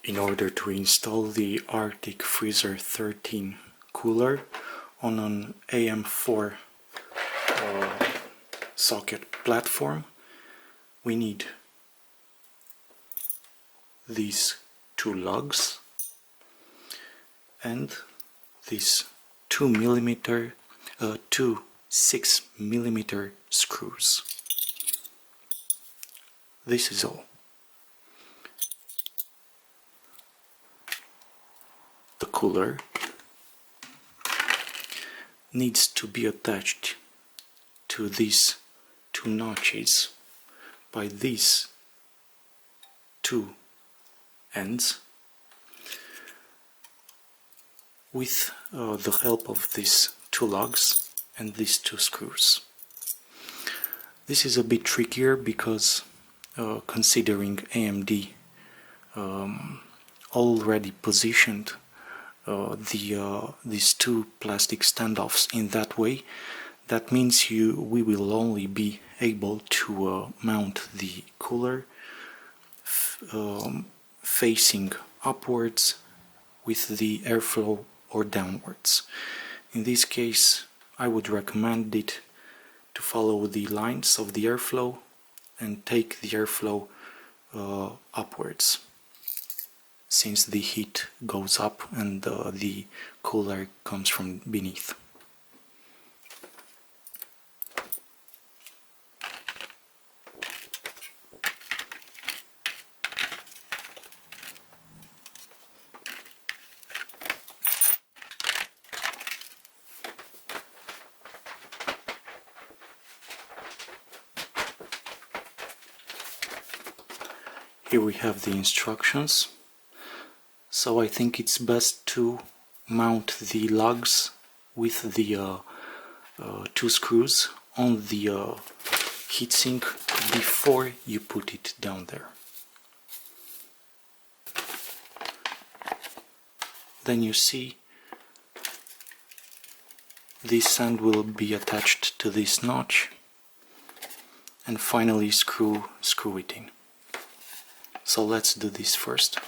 in order to install the Arctic Freezer 13 cooler on an AM4 socket platform, we need these two lugs and these 2 6mm screws. This is all. The cooler needs to be attached to these two notches by these two ends with the help of these two lugs and these two screws. This is a bit trickier because considering AMD already positioned these two plastic standoffs in that way, that means we will only be able to mount the cooler facing upwards with the airflow or downwards. In this case, I would recommend it to follow the lines of the airflow and take the airflow upwards, since the heat goes up and the cooler comes from beneath. Here we have the instructions. So I think it's best to mount the lugs with the two screws on the heatsink before you put it down there. Then you see this end will be attached to this notch, and finally screw it in. So let's do this first.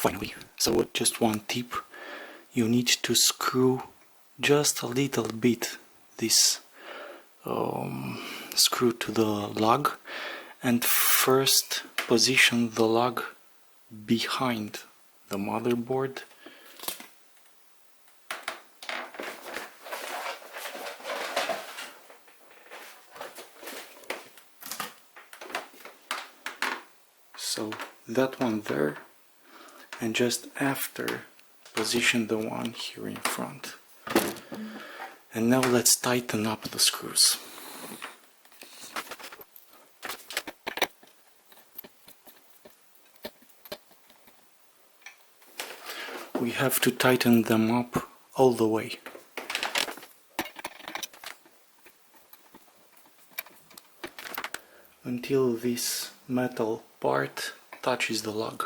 finally. So just one tip, you need to screw just a little bit this screw to the lug, and first position the lug behind the motherboard. So that one there, and just after position the one here in front. And now let's tighten up the screws. We have to tighten them up all the way. Until this metal part touches the lug.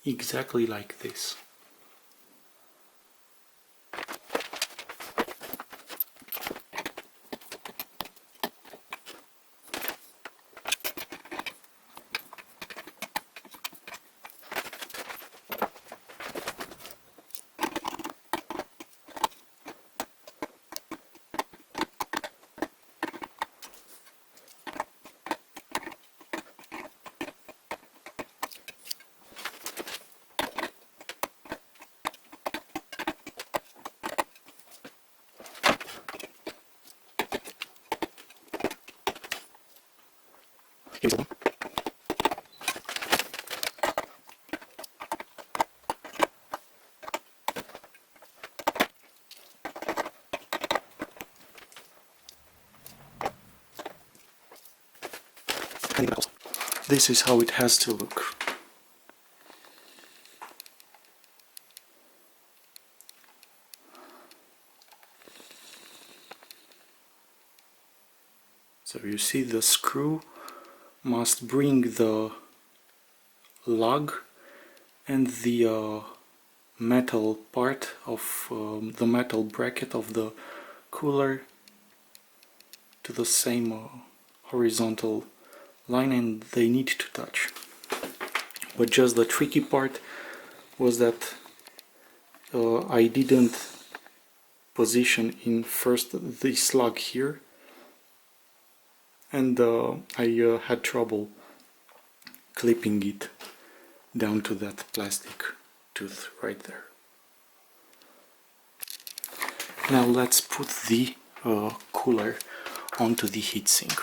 Exactly like this. Here's the one. This is how it has to look. So you see the screw must bring the lug and the metal part of the metal bracket of the cooler to the same horizontal line, and they need to touch. But just the tricky part was that I didn't position in first this lug here, and I had trouble clipping it down to that plastic tooth right there. Now let's put the cooler onto the heatsink.